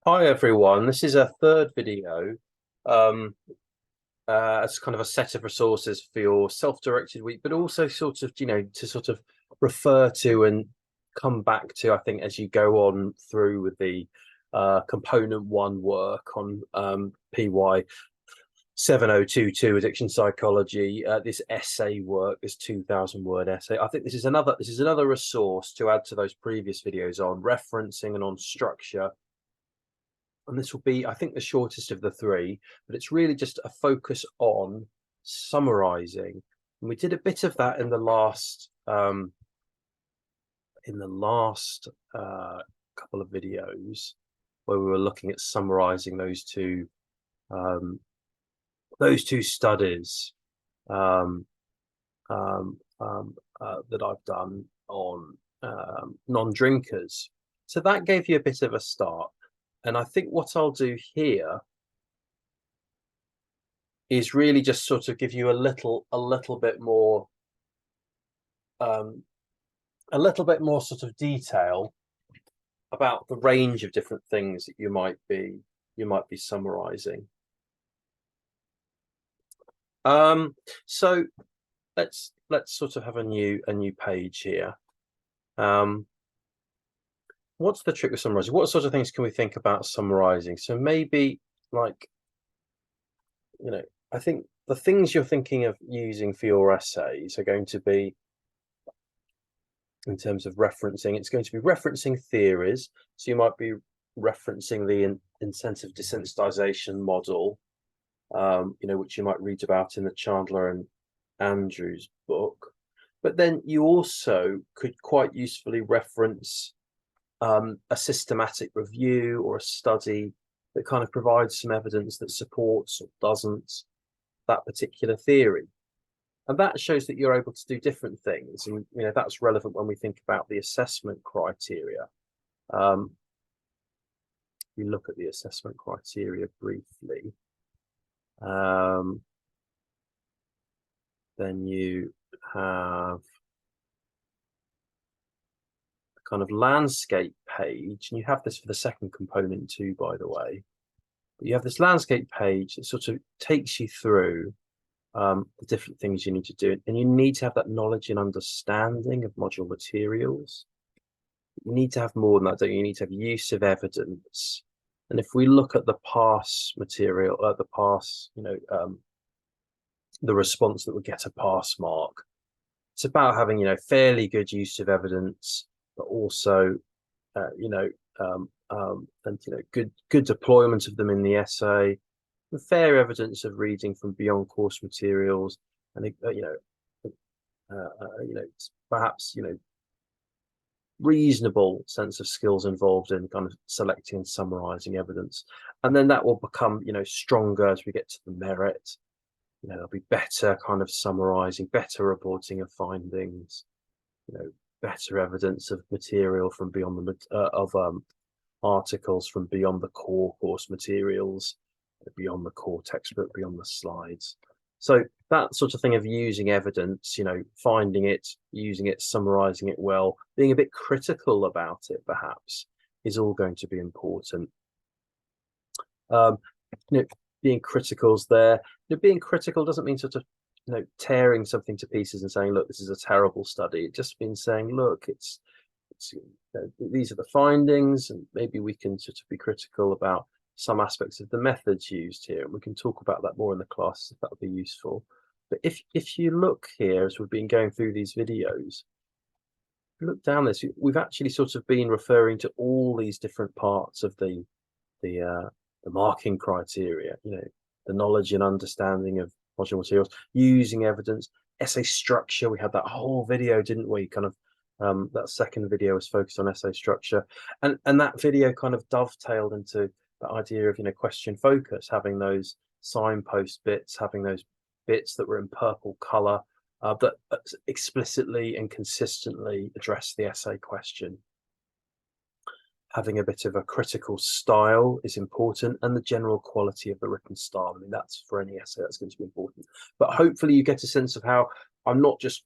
Hi everyone, this is a third video um, as kind of a set of resources for your self-directed week, but also sort of, to sort of refer to and come back to, I think, as you go on through with the component one work on PY7022 addiction psychology, this essay work, this 2,000-word essay. I think this is another resource to add to those previous videos on referencing and on structure. And this will be, I think, the shortest of the three, but it's really just a focus on summarizing. And we did a bit of that in the last couple of videos where we were looking at summarizing those two studies that I've done on non-drinkers. So that gave you a bit of a start. And I think what I'll do here is really just sort of give you a little bit more sort of detail about the range of different things that you might be summarizing. So let's sort of have a new page here. What's the trick with summarizing? What sort of things can we think about summarizing? So maybe, like, I think the things you're thinking of using for your essays are going to be, in terms of referencing, it's going to be referencing theories. So you might be referencing the incentive desensitization model, which you might read about in the Chandler and Andrews book. But then you also could quite usefully reference a systematic review or a study that kind of provides some evidence that supports or doesn't that particular theory. And that shows that you're able to do different things. And that's relevant when we think about the assessment criteria. We look at the assessment criteria briefly. Then you have kind of landscape page, and you have this for the second component too, by the way. But you have this landscape page that sort of takes you through the different things you need to do, and you need to have that knowledge and understanding of module materials. You need to have more than that, don't you? You need to have use of evidence. And if we look at the pass material, the pass, the response that would get a pass mark, it's about having fairly good use of evidence, but also good deployment of them in the essay, the fair evidence of reading from beyond course materials, and perhaps reasonable sense of skills involved in kind of selecting and summarizing evidence. And then that will become stronger as we get to the merit. There'll be better kind of summarizing, better reporting of findings, better evidence of material from beyond the articles from beyond the core course materials, beyond the core textbook, beyond the slides. So that sort of thing of using evidence, finding it, using it, summarizing it well, being a bit critical about it, perhaps, is all going to be important. Being critical's there. Being critical doesn't mean sort of tearing something to pieces and saying, look, this is a terrible study. It just means saying, look, it's these are the findings, and maybe we can sort of be critical about some aspects of the methods used here, and we can talk about that more in the class if that would be useful. But if you look here, as we've been going through these videos, look down this, we've actually sort of been referring to all these different parts of the marking criteria, the knowledge and understanding of module materials, using evidence, essay structure. We had that whole video, didn't we? Kind of that second video was focused on essay structure, and that video kind of dovetailed into the idea of question focus, having those signpost bits, having those bits that were in purple color that explicitly and consistently address the essay question. Having a bit of a critical style is important, and the general quality of the written style. I mean, that's for any essay, that's going to be important. But hopefully you get a sense of how I'm not just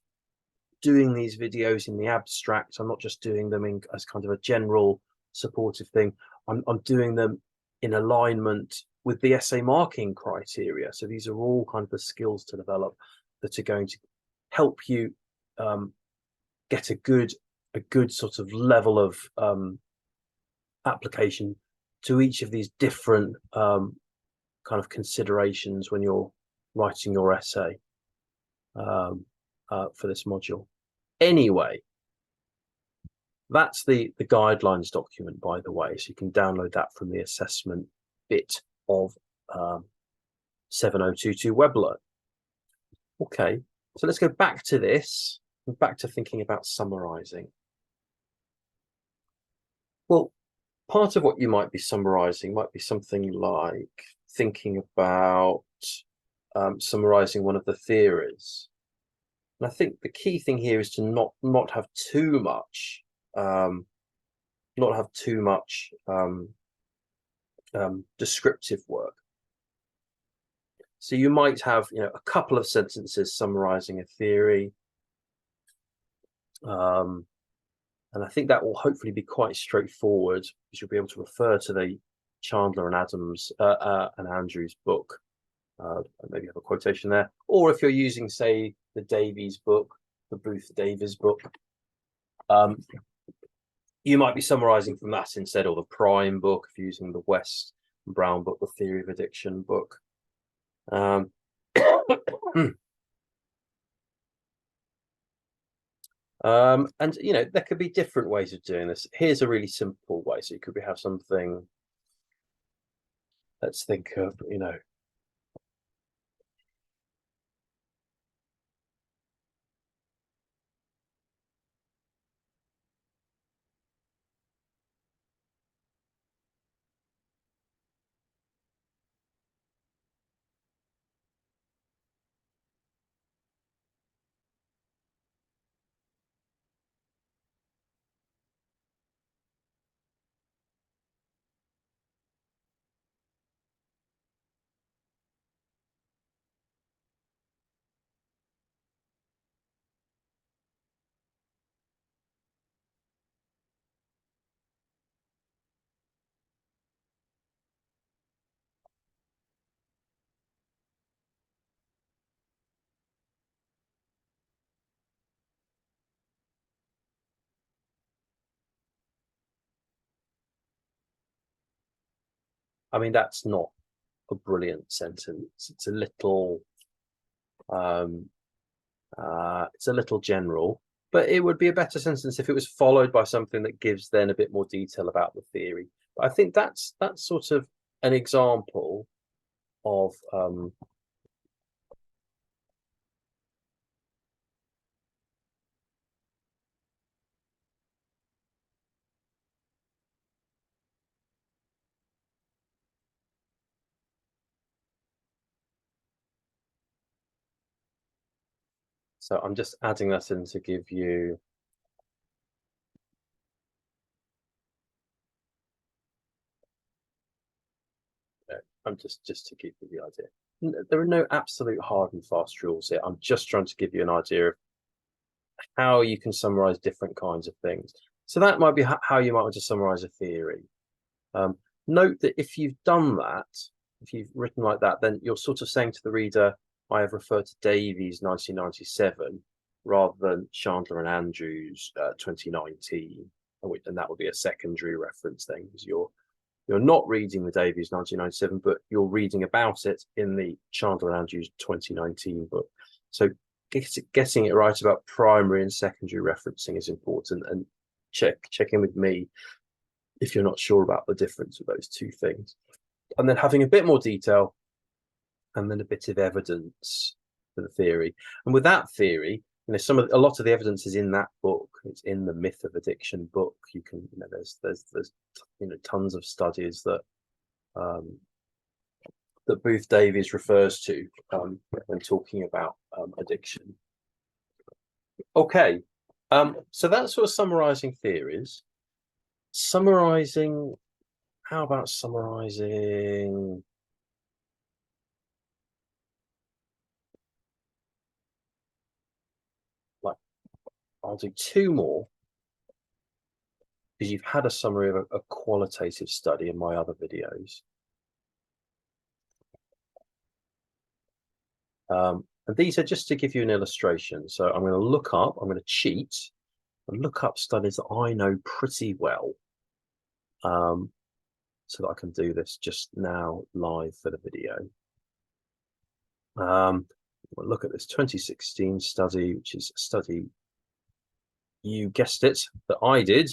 doing these videos in the abstract. I'm not just doing them as kind of a general supportive thing. I'm doing them in alignment with the essay marking criteria. So these are all kind of the skills to develop that are going to help you get a good sort of level of application to each of these different kind of considerations when you're writing your essay for this module. Anyway, that's the guidelines document, by the way, so you can download that from the assessment bit of 7022 WebLearn. Okay, so let's go back to this, back to thinking about summarizing. Well, part of what you might be summarizing might be something like thinking about summarizing one of the theories. And I think the key thing here is to not have too much descriptive work. So you might have, you know, a couple of sentences summarizing a theory, and I think that will hopefully be quite straightforward because you'll be able to refer to the Chandler and Adams and Andrews book, maybe have a quotation there, or if you're using, say, the Davies book, the Booth Davies book, you might be summarizing from that instead, or the Prime book if you're using the West and Brown book, the Theory of Addiction book. And you know, there could be different ways of doing this. Here's a really simple way. So you could have something, let's think of, you know, I mean, that's not a brilliant sentence. It's a little general, but it would be a better sentence if it was followed by something that gives then a bit more detail about the theory. But I think that's sort of an example of so I'm just adding that in to give you I'm just to give you the idea. There are no absolute hard and fast rules here. I'm just trying to give you an idea of how you can summarize different kinds of things. So that might be how you might want to summarize a theory. Note that if you've done that, if you've written like that, then you're sort of saying to the reader, I have referred to Davies 1997 rather than Chandler and Andrews 2019, and that would be a secondary reference then, because you're not reading the Davies 1997, but you're reading about it in the Chandler and Andrews 2019 book. So getting it right about primary and secondary referencing is important, and check in with me if you're not sure about the difference of those two things. And then having a bit more detail and then a bit of evidence for the theory. And with that theory, you know, a lot of the evidence is in that book. It's in the Myth of Addiction book. You can, you know, there's you know, tons of studies that that Booth Davies refers to when talking about addiction. Okay, so that's sort of summarizing theories. Summarizing, how about summarizing? Like, I'll do two more because you've had a summary of a qualitative study in my other videos. And these are just to give you an illustration. So I'm going to look up, I'm going to cheat and look up studies that I know pretty well, so that I can do this just now live for the video. We'll look at this 2016 study, which is a study, you guessed it, that I did.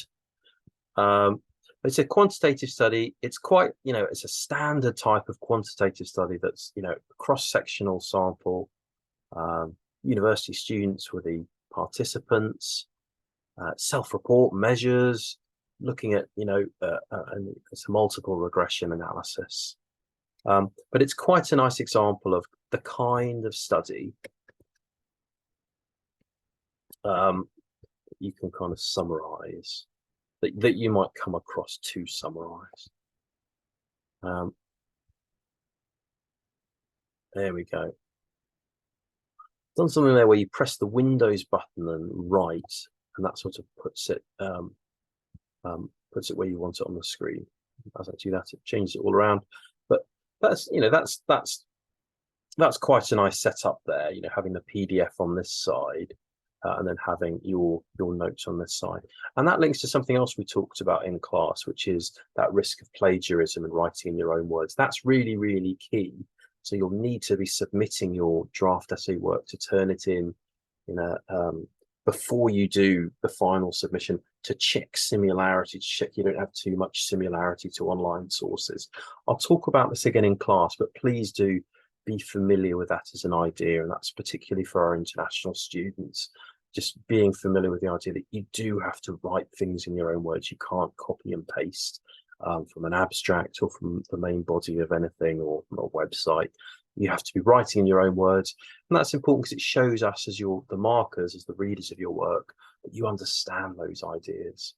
It's a quantitative study. It's quite, it's a standard type of quantitative study that's, a cross-sectional sample. University students were the participants, self-report measures, looking at, and it's a multiple regression analysis. But it's quite a nice example of the kind of study you can kind of summarize, that you might come across to summarize. There we go. Done something there where you press the Windows button and write, and that sort of puts it where you want it on the screen. As I do that, it changes it all around. But that's that's quite a nice setup there. Having the PDF on this side, and then having your notes on this side, and that links to something else we talked about in class, which is that risk of plagiarism and writing in your own words. That's really, really key. So you'll need to be submitting your draft essay work to turn it in, before you do the final submission, to check similarity, to check you don't have too much similarity to online sources. I'll talk about this again in class, but please do be familiar with that as an idea, and that's particularly for our international students. Just being familiar with the idea that you do have to write things in your own words. You can't copy and paste from an abstract or from the main body of anything or from a website. You have to be writing in your own words, and that's important because it shows us as the markers, as the readers of your work, that you understand those ideas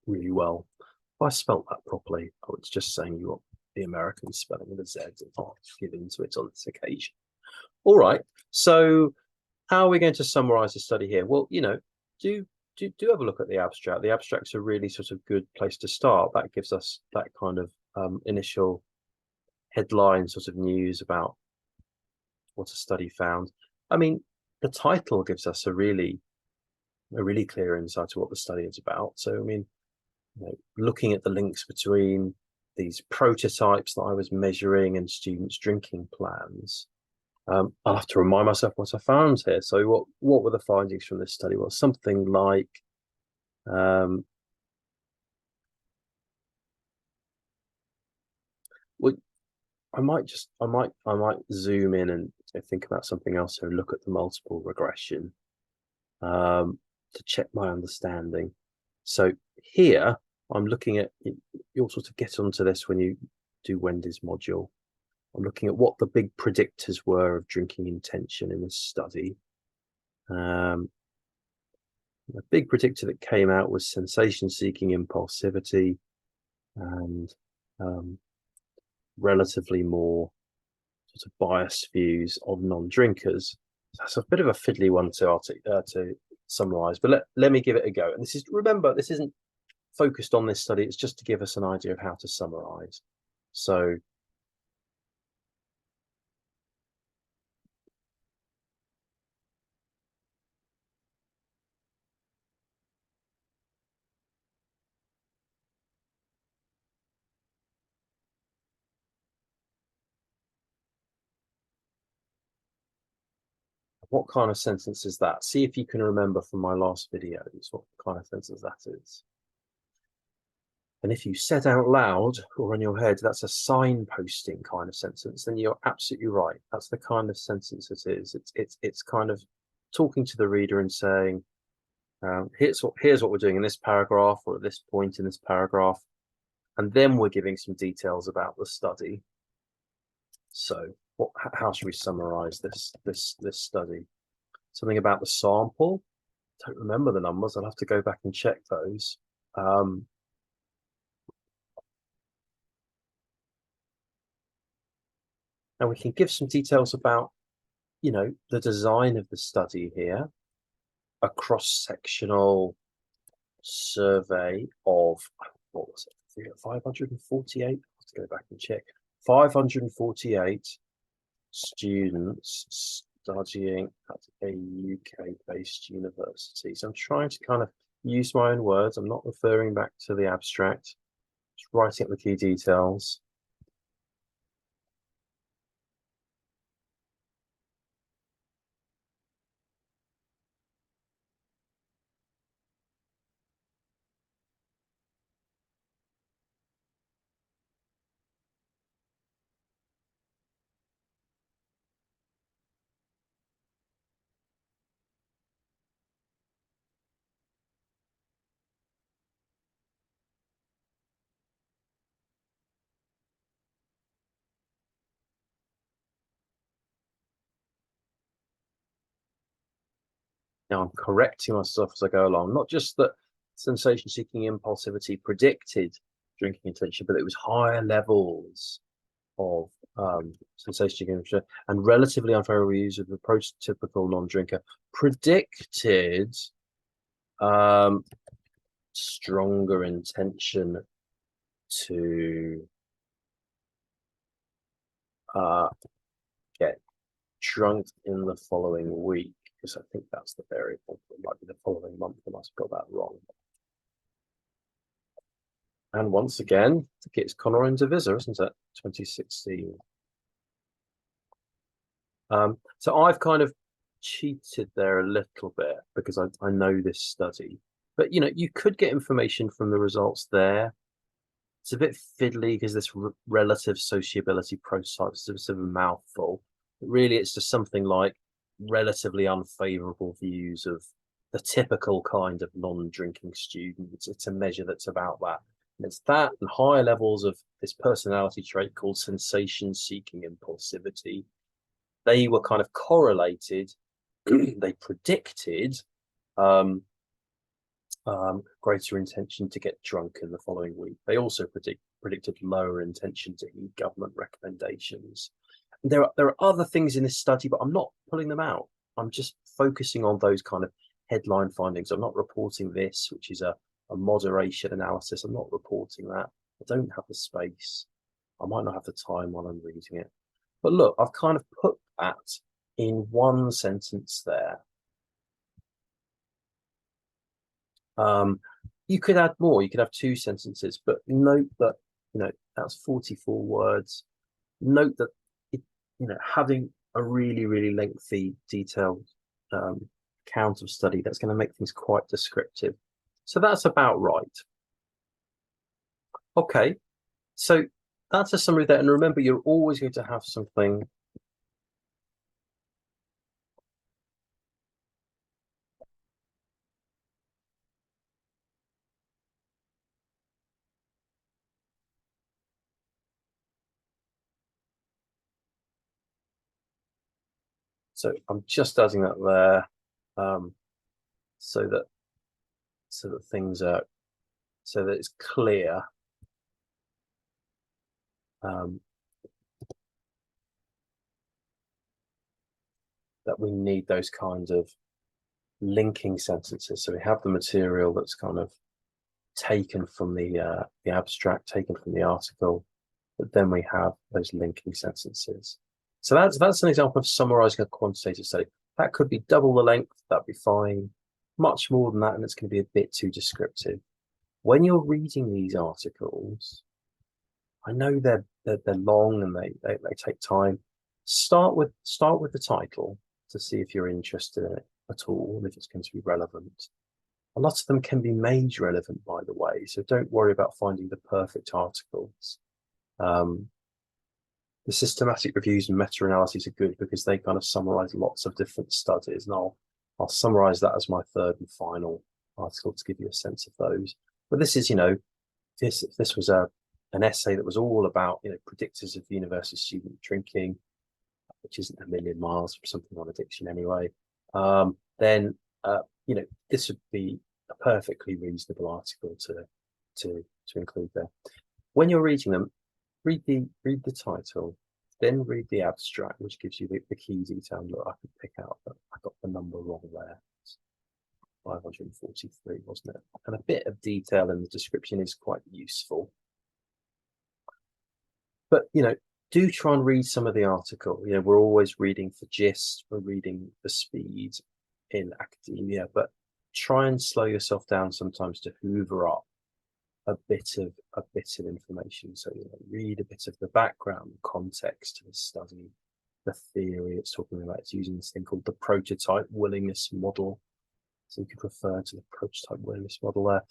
really well. If I spelt that properly, I was just saying you want the American spelling of the Z, and I'll give into it on this occasion. All right, so how are we going to summarize the study here? Well, do have a look at the abstract. The abstract's a really sort of good place to start. That gives us that kind of initial headline sort of news about what a study found. I mean, the title gives us a really clear insight to what the study is about. So, I mean, looking at the links between these prototypes that I was measuring and students' drinking plans, I'll have to remind myself what I found here. So what were the findings from this study? Well, something like well, I might zoom in and think about something else. So look at the multiple regression to check my understanding. So here I'm looking at, you'll sort of get onto this when you do Wendy's module. I'm looking at what the big predictors were of drinking intention in this study. The big predictor that came out was sensation-seeking impulsivity and relatively more sort of biased views of non-drinkers. That's a bit of a fiddly one to summarize, but let me give it a go. And remember, this isn't focused on this study. It's just to give us an idea of how to summarize. So what kind of sentence is that? See if you can remember from my last videos what kind of sentence that is. And if you said out loud or in your head, that's a signposting kind of sentence, then you're absolutely right. That's the kind of sentence it is. It's kind of talking to the reader and saying, here's what we're doing in this paragraph or at this point in this paragraph, and then we're giving some details about the study. So how should we summarize this study? Something about the sample. Don't remember the numbers. I'll have to go back and check those. And we can give some details about, the design of the study here, a cross-sectional survey of, what was it, 548? I have to go back and check. 548 students studying at a UK-based university. So I'm trying to kind of use my own words. I'm not referring back to the abstract, just writing up the key details. Now I'm correcting myself as I go along. Not just that sensation-seeking impulsivity predicted drinking intention, but it was higher levels of sensation-seeking and relatively unfavorable use of the prototypical non-drinker predicted stronger intention to get drunk in the following week, because I think that's the variable. It might be the following month. I must have got that wrong. And once again, I think it's Connor and Divisa, isn't it? 2016. So I've kind of cheated there a little bit because I know this study. But, you know, you could get information from the results there. It's a bit fiddly because this relative sociability prototype is a bit of a mouthful. But really, it's just something like relatively unfavorable views of the typical kind of non-drinking student. It's a measure that's about that. And it's that and higher levels of this personality trait called sensation-seeking impulsivity. They were kind of correlated. They predicted greater intention to get drunk in the following week. They also predicted lower intention to heed government recommendations. There are other things in this study, but I'm not pulling them out. I'm just focusing on those kind of headline findings. I'm not reporting this, which is a moderation analysis. I'm not reporting that. I don't have the space. I might not have the time while I'm reading it. But look, I've kind of put that in one sentence there. You could add more. You could have two sentences, but note that, you know, that's 44 words. Note that, having a really, really lengthy, detailed count of study, that's going to make things quite descriptive. So that's about right. Okay, so that's a summary there. And remember, you're always going to have something. So I'm just adding that there, so that things are, so that it's clear. That we need those kinds of linking sentences. So we have the material that's kind of taken from the abstract, taken from the article, but then we have those linking sentences. So that's an example of summarizing a quantitative study. That could be double the length, that'd be fine. Much more than that, and it's going to be a bit too descriptive. When you're reading these articles, I know they're long and they take time. Start with the title to see if you're interested in it at all, and if it's going to be relevant. A lot of them can be made relevant, by the way, so don't worry about finding the perfect articles. The systematic reviews and meta-analyses are good because they kind of summarize lots of different studies, and I'll summarize that as my third and final article to give you a sense of those. But this is, this was an essay that was all about, predictors of university student drinking, which isn't a million miles from something on addiction anyway. Then this would be a perfectly reasonable article to include there. When you're reading them, read the title, then read the abstract, which gives you the key detail. Look, I could pick out that I got the number wrong there. 543, wasn't it? And a bit of detail in the description is quite useful. But do try and read some of the article. You know, we're always reading for gist, we're reading for speed in academia, but try and slow yourself down sometimes to hoover up a bit of information. So, you know, read a bit of the background, context to the study, the theory it's talking about. It's using this thing called the prototype willingness model. So you could refer to the prototype willingness model there.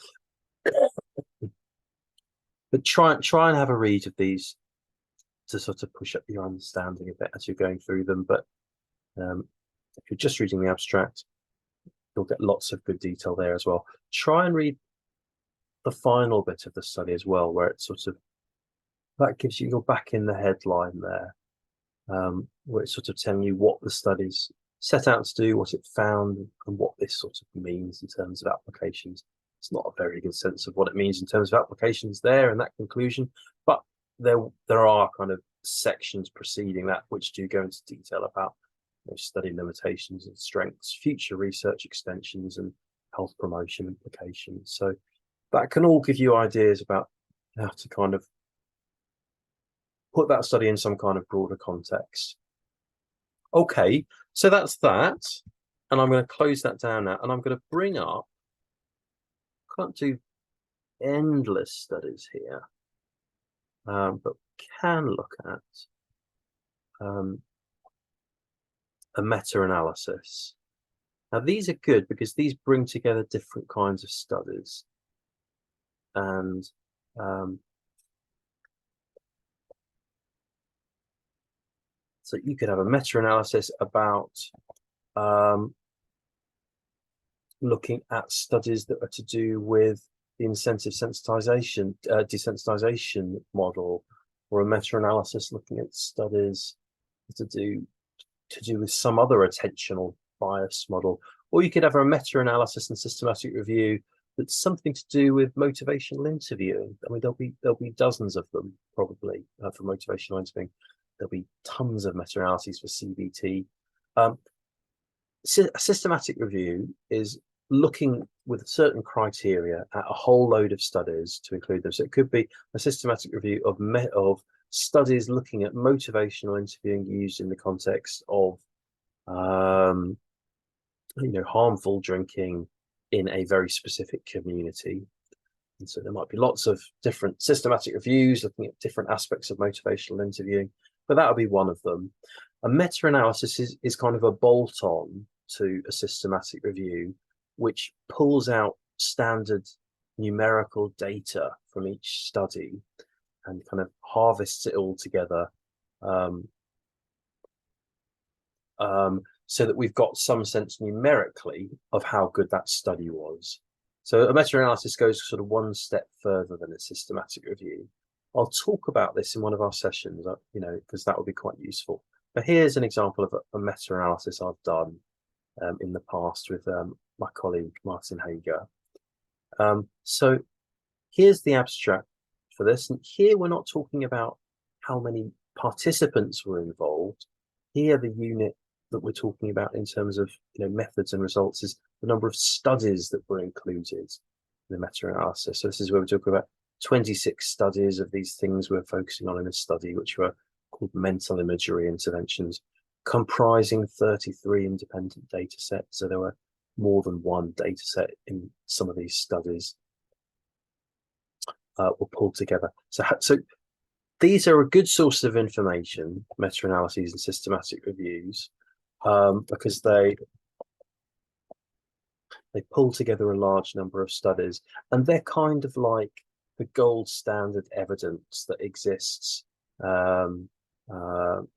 But try and have a read of these to sort of push up your understanding a bit as you're going through them. But if you're just reading the abstract, you'll get lots of good detail there as well. Try and read the final bit of the study as well, where it's sort of, that gives you, you're back in the headline there, where it's sort of telling you what the study's set out to do, what it found, and what this sort of means in terms of applications. It's not a very good sense of what it means in terms of applications there in that conclusion, but there are kind of sections preceding that which do go into detail about, you know, study limitations and strengths, future research extensions, and health promotion implications. So that can all give you ideas about how to kind of put that study in some kind of broader context. Okay, so that's that. And I'm going to close that down now. And I'm going to bring up, can't do endless studies here, but can look at a meta-analysis. Now, these are good because these bring together different kinds of studies. And so you could have a meta-analysis about looking at studies that are to do with the incentive sensitization, desensitization model, or a meta-analysis looking at studies to do with some other attentional bias model. Or you could have a meta-analysis and systematic review that's something to do with motivational interviewing. I mean, there'll be dozens of them probably for motivational interviewing. There'll be tons of meta-analyses for CBT. A systematic review is looking with certain criteria at a whole load of studies to include them. So it could be a systematic review of studies looking at motivational interviewing used in the context of you know, harmful drinking in a very specific community. And so there might be lots of different systematic reviews looking at different aspects of motivational interviewing, but that would be one of them. A meta-analysis is kind of a bolt-on to a systematic review, which pulls out standard numerical data from each study and kind of harvests it all together, so that we've got some sense numerically of how good that study was. So a meta-analysis goes sort of one step further than a systematic review. I'll talk about this in one of our sessions, you know, because that will be quite useful. But here's an example of a meta-analysis I've done in the past with my colleague Martin Hager. So here's the abstract for this, and here we're not talking about how many participants were involved. Here the unit that we're talking about in terms of, you know, methods and results is the number of studies that were included in the meta-analysis. So this is where we're talking about 26 studies of these things we're focusing on in a study, which were called mental imagery interventions, comprising 33 independent data sets. So there were more than one data set in some of these studies were pulled together. So these are a good source of information, meta-analyses and systematic reviews, because they pull together a large number of studies, and they're kind of like the gold standard evidence that exists in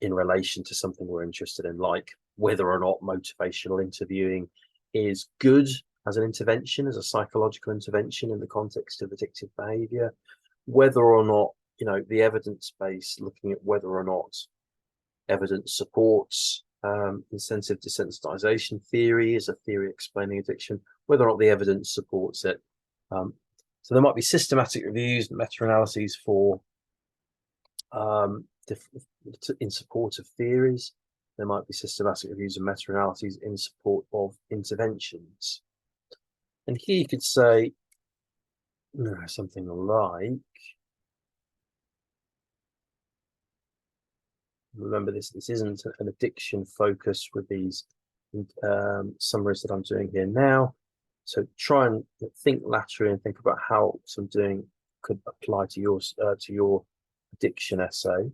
relation to something we're interested in, like whether or not motivational interviewing is good as an intervention, as a psychological intervention in the context of addictive behavior, whether or not, you know, the evidence base, looking at whether or not evidence supports incentive desensitization theory as a theory explaining addiction, whether or not the evidence supports it. So there might be systematic reviews and meta-analyses for in support of theories. There might be systematic reviews and meta-analyses in support of interventions. And here you could say something like, remember this isn't an addiction focus with these summaries that I'm doing here now. So try and think laterally and think about how what I'm doing could apply to your addiction essay.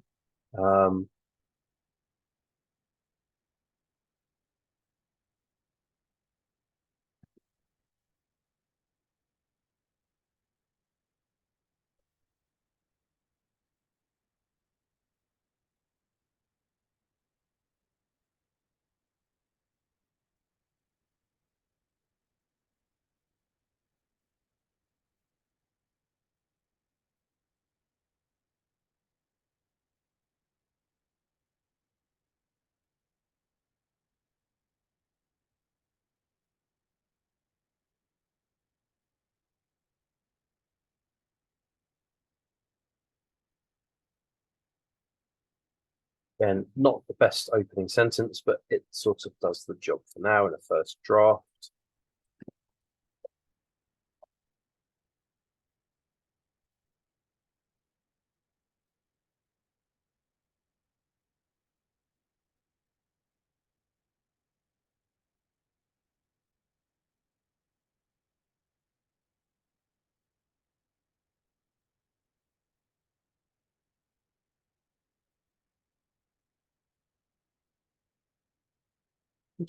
Again, not the best opening sentence, but it sort of does the job for now in a first draft.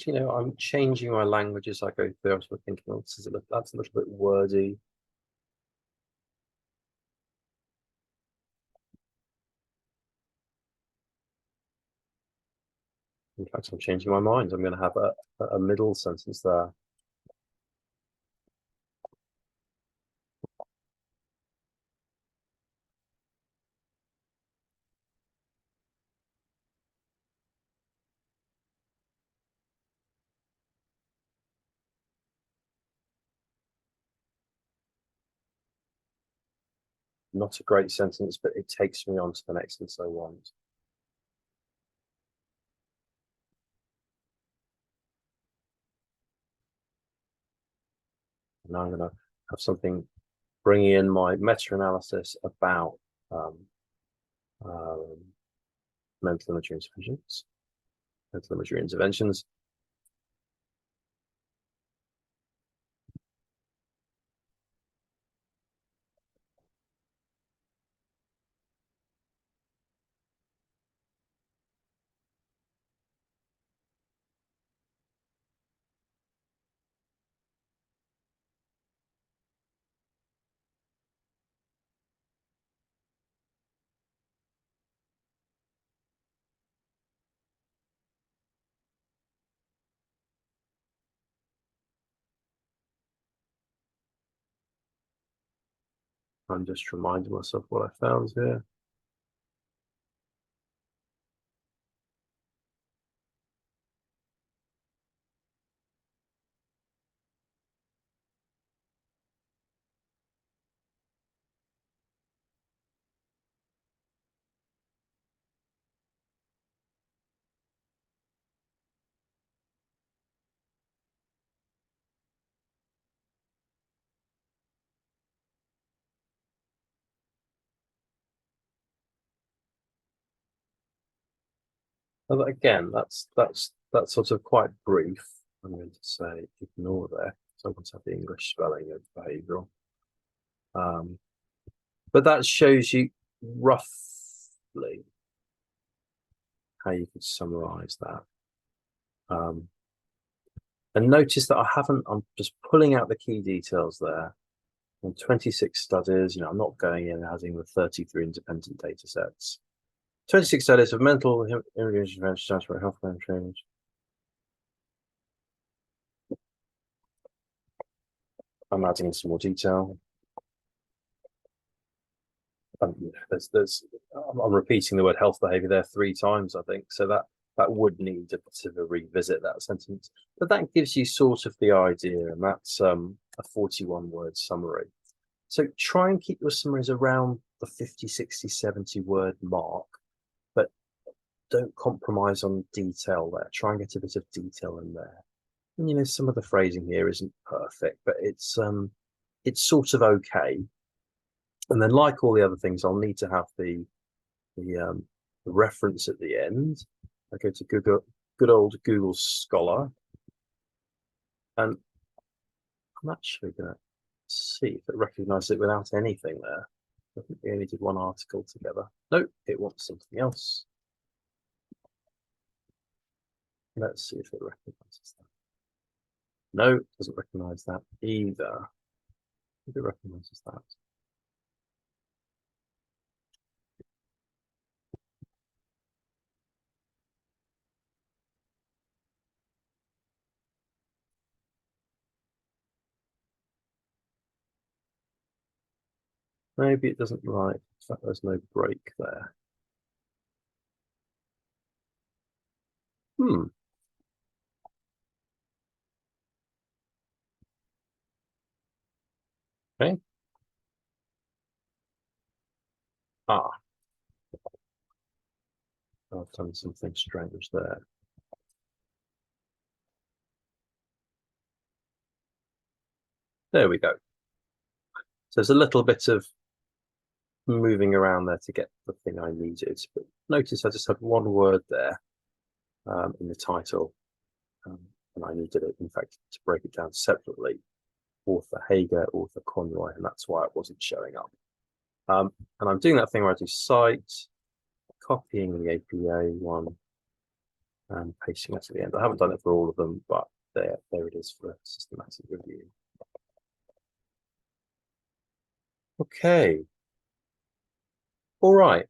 You know, I'm changing my language as I go through. I was thinking, oh, that's a little bit wordy. In fact, I'm changing my mind. I'm going to have a middle sentence there. Not a great sentence, but it takes me on to the next sentence I want. Now I'm going to have something bringing in my meta-analysis about mental imagery interventions. Mental imagery interventions. I'm just reminding myself what I found here. But again, that's sort of quite brief. I'm going to say ignore there. So I want to have the English spelling of behavioural. But that shows you roughly how you could summarize that. And notice that I'm just pulling out the key details there. On 26 studies, I'm not going in and adding the 33 independent data sets. 26 studies of mental imaging intervention, for health and change. I'm adding in some more detail. I'm repeating the word health behavior there 3 times, I think. So that would need a bit of a revisit, that sentence. But that gives you sort of the idea, and that's a 41-word summary. So try and keep your summaries around the 50, 60, 70 word mark, but don't compromise on detail there. Try and get a bit of detail in there. And some of the phrasing here isn't perfect, but it's sort of okay. And then, like all the other things, I'll need to have the the reference at the end. I go to Google, good old Google Scholar, and I'm actually going to see if it recognizes it without anything there. I think we only did one article together. Nope, it wants something else. Let's see if it recognizes that. No, it doesn't recognize that either. If it recognizes that. Maybe it doesn't like the fact there's no break there. Okay. Ah, I've done something strange there. There we go. So there's a little bit of moving around there to get the thing I needed. But notice I just had one word there in the title. And I needed it, in fact, to break it down separately. Author Hager, author Conroy, and that's why it wasn't showing up. And I'm doing that thing where I do cite, copying the APA one, and pasting that at the end. I haven't done it for all of them, but there it is for a systematic review. Okay. All right.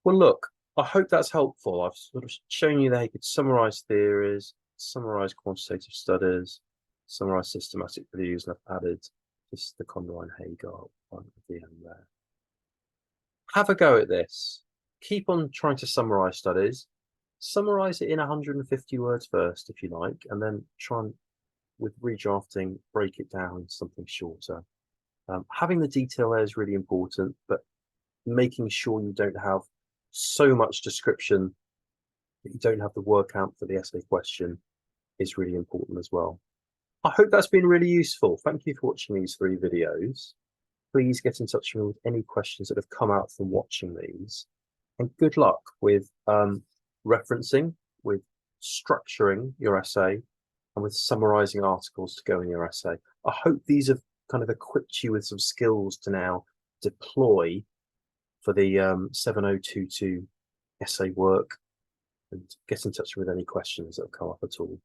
Well, look, I hope that's helpful. I've sort of shown you that you could summarize theories, summarize quantitative studies, summarize systematic reviews, and I've added just the Conroy and Hager one at the end there. Have a go at this. Keep on trying to summarize studies. Summarize it in 150 words first, if you like, and then try and, with redrafting, break it down into something shorter. Having the detail there is really important, but making sure you don't have so much description that you don't have the work out for the essay question is really important as well. I hope that's been really useful. Thank you for watching these 3 videos. Please get in touch with me with any questions that have come out from watching these. And good luck with referencing, with structuring your essay, and with summarizing articles to go in your essay. I hope these have kind of equipped you with some skills to now deploy for the 7022 essay work, and get in touch with any questions that have come up at all.